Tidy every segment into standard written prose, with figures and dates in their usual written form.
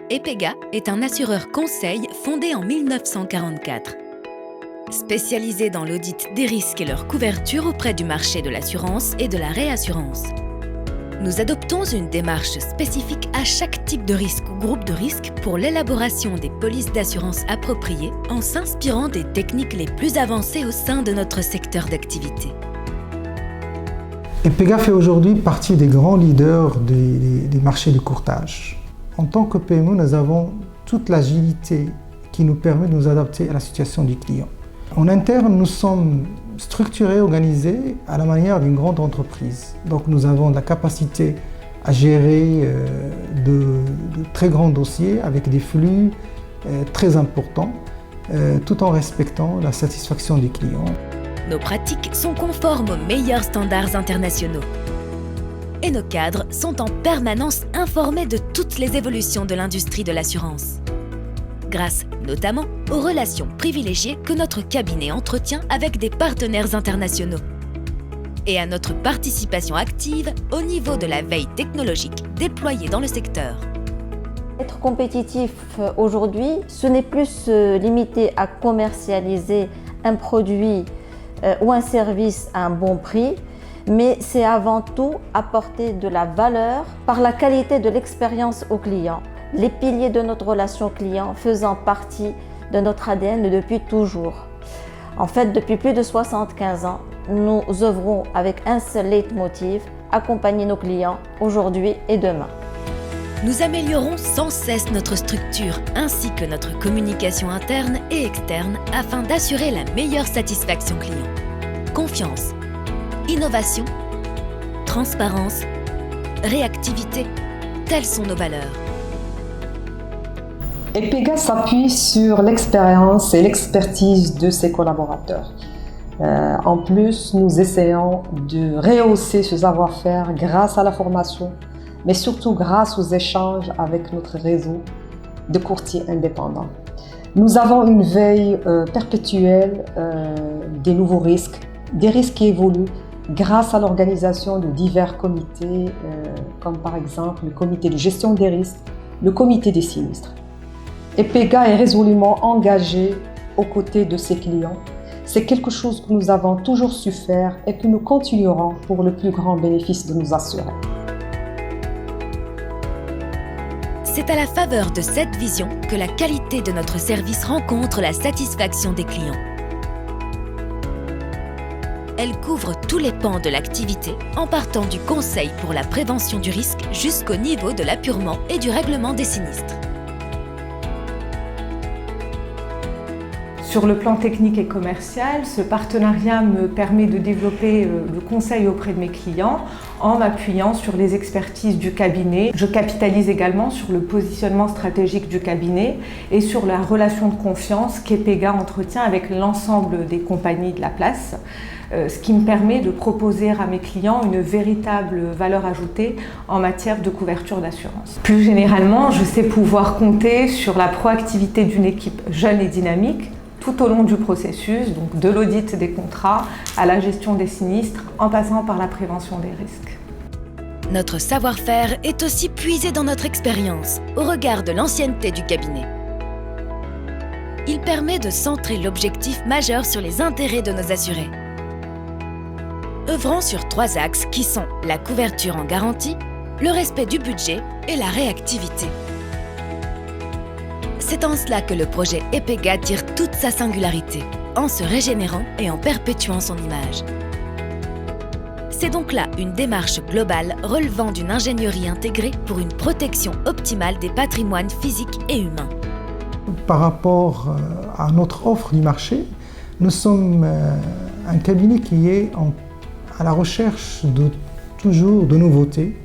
EPEGA est un assureur conseil fondé en 1944. Spécialisé dans l'audit des risques et leur couverture auprès du marché de l'assurance et de la réassurance. Nous adoptons une démarche spécifique à chaque type de risque ou groupe de risque pour l'élaboration des polices d'assurance appropriées en s'inspirant des techniques les plus avancées au sein de notre secteur d'activité. EPEGA fait aujourd'hui partie des grands leaders des marchés de courtage. En tant que PME, nous avons toute l'agilité qui nous permet de nous adapter à la situation du client. En interne, nous sommes structurés, organisés à la manière d'une grande entreprise. Donc nous avons la capacité à gérer de très grands dossiers avec des flux très importants, tout en respectant la satisfaction du client. Nos pratiques sont conformes aux meilleurs standards internationaux. Et nos cadres sont en permanence informés de toutes les évolutions de l'industrie de l'assurance. Grâce notamment aux relations privilégiées que notre cabinet entretient avec des partenaires internationaux et à notre participation active au niveau de la veille technologique déployée dans le secteur. Être compétitif aujourd'hui, ce n'est plus limité à commercialiser un produit ou un service à un bon prix, mais c'est avant tout apporter de la valeur par la qualité de l'expérience au client. Les piliers de notre relation client faisant partie de notre ADN depuis toujours. En fait, depuis plus de 75 ans, nous œuvrons avec un seul leitmotiv, accompagner nos clients aujourd'hui et demain. Nous améliorons sans cesse notre structure ainsi que notre communication interne et externe afin d'assurer la meilleure satisfaction client. Confiance, innovation, transparence, réactivité, telles sont nos valeurs. EPEGA s'appuie sur l'expérience et l'expertise de ses collaborateurs. En plus, nous essayons de rehausser ce savoir-faire grâce à la formation, mais surtout grâce aux échanges avec notre réseau de courtiers indépendants. Nous avons une veille perpétuelle des nouveaux risques, des risques qui évoluent grâce à l'organisation de divers comités, comme par exemple le comité de gestion des risques, le comité des sinistres. EPEGA est résolument engagé aux côtés de ses clients. C'est quelque chose que nous avons toujours su faire et que nous continuerons pour le plus grand bénéfice de nos assurés. C'est à la faveur de cette vision que la qualité de notre service rencontre la satisfaction des clients. Elle couvre tous les pans de l'activité en partant du conseil pour la prévention du risque jusqu'au niveau de l'appurement et du règlement des sinistres. Sur le plan technique et commercial, ce partenariat me permet de développer le conseil auprès de mes clients en m'appuyant sur les expertises du cabinet. Je capitalise également sur le positionnement stratégique du cabinet et sur la relation de confiance qu'EPEGA entretient avec l'ensemble des compagnies de la place, ce qui me permet de proposer à mes clients une véritable valeur ajoutée en matière de couverture d'assurance. Plus généralement, je sais pouvoir compter sur la proactivité d'une équipe jeune et dynamique tout au long du processus, donc de l'audit des contrats à la gestion des sinistres, en passant par la prévention des risques. Notre savoir-faire est aussi puisé dans notre expérience, au regard de l'ancienneté du cabinet. Il permet de centrer l'objectif majeur sur les intérêts de nos assurés. Œuvrant sur 3 axes qui sont la couverture en garantie, le respect du budget et la réactivité. C'est en cela que le projet EPEGA tire toute sa singularité, en se régénérant et en perpétuant son image. C'est donc là une démarche globale relevant d'une ingénierie intégrée pour une protection optimale des patrimoines physiques et humains. Par rapport à notre offre du marché, nous sommes un cabinet qui est à la recherche toujours de nouveautés.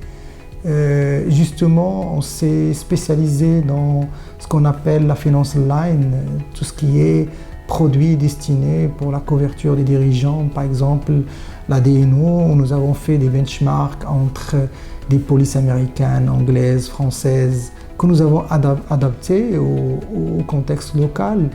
Justement, on s'est spécialisé dans ce qu'on appelle la finance line, tout ce qui est produits destinés pour la couverture des dirigeants, par exemple la DNO. Nous avons fait des benchmarks entre des polices américaines, anglaises, françaises, que nous avons adaptées au contexte local.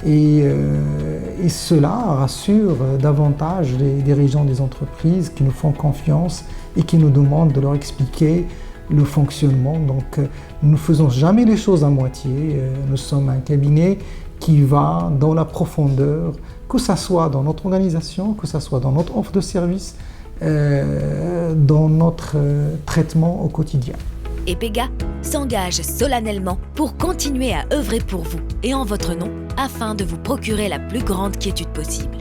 Et cela rassure davantage les dirigeants des entreprises qui nous font confiance et qui nous demandent de leur expliquer le fonctionnement. Donc nous ne faisons jamais les choses à moitié. Nous sommes un cabinet qui va dans la profondeur, que ce soit dans notre organisation, que ce soit dans notre offre de service, dans notre traitement au quotidien. EPEGA s'engage solennellement pour continuer à œuvrer pour vous et en votre nom afin de vous procurer la plus grande quiétude possible.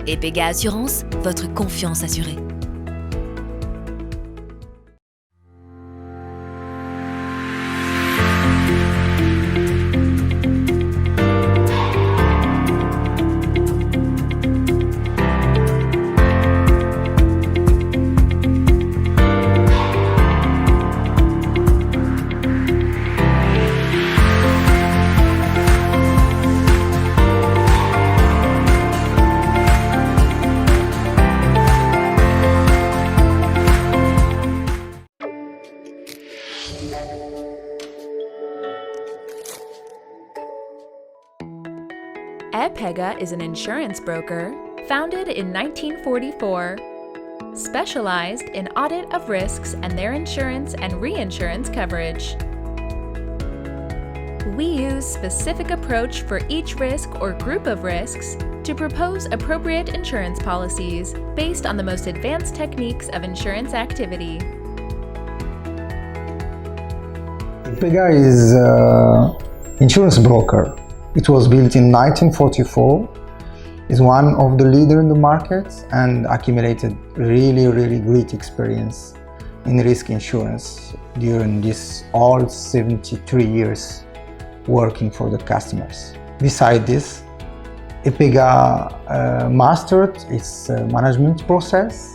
EPEGA Assurance, votre confiance assurée. EPEGA is an insurance broker founded in 1944, specialized in audit of risks and their insurance and reinsurance coverage. We use specific approach for each risk or group of risks to propose appropriate insurance policies based on the most advanced techniques of insurance activity. EPEGA is an insurance broker. It was built in 1944, is one of the leaders in the market and accumulated really great experience in risk insurance during this all 73 years working for the customers. Besides this, EPEGA mastered its management process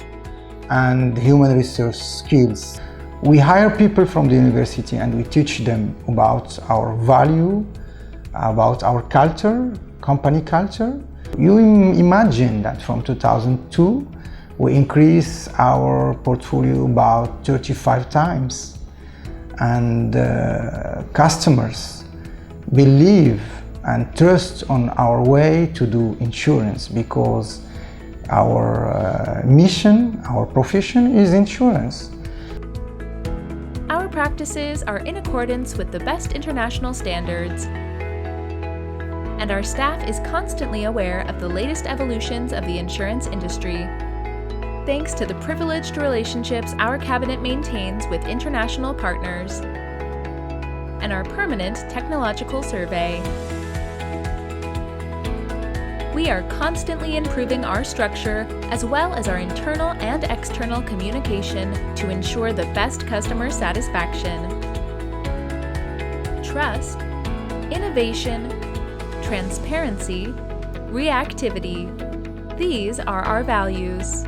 and human resource skills. We hire people from the university and we teach them about our value, about our culture, company culture. You imagine that from 2002, we increased our portfolio about 35 times. And customers believe and trust on our way to do insurance because our mission, our profession is insurance. Our practices are in accordance with the best international standards, and our staff is constantly aware of the latest evolutions of the insurance industry. Thanks to the privileged relationships our cabinet maintains with international partners and our permanent technological survey. We are constantly improving our structure as well as our internal and external communication to ensure the best customer satisfaction. Trust, innovation, transparency, reactivity. These are our values.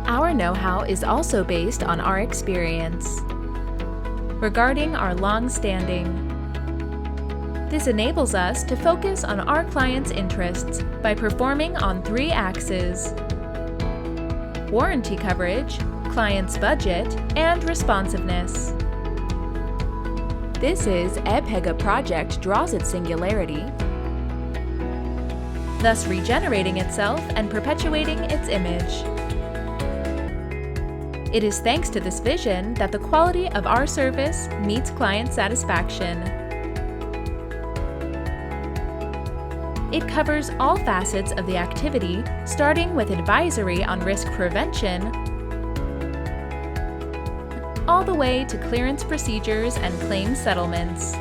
Our know-how is also based on our experience. Regarding our long-standing, this enables us to focus on our clients' interests by performing on 3 axes: warranty coverage, client's budget, and responsiveness. This is EPEGA project draws its singularity, thus regenerating itself and perpetuating its image. It is thanks to this vision that the quality of our service meets client satisfaction. It covers all facets of the activity, starting with advisory on risk prevention, all the way to clearance procedures and claim settlements.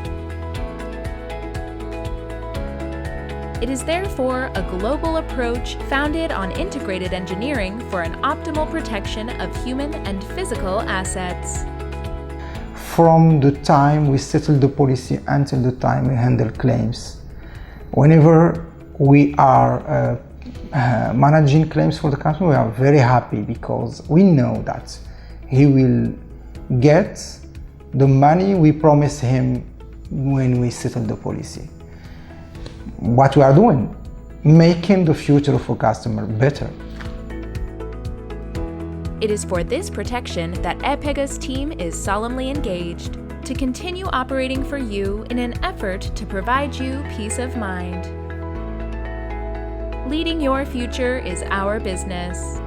It is therefore a global approach founded on integrated engineering for an optimal protection of human and physical assets. From the time we settle the policy until the time we handle claims, whenever we are managing claims for the customer, we are very happy because we know that he will get the money we promise him when we settle the policy. What we are doing, making the future of a customer better. It is for this protection that EPEGA's team is solemnly engaged, to continue operating for you in an effort to provide you peace of mind. Leading your future is our business.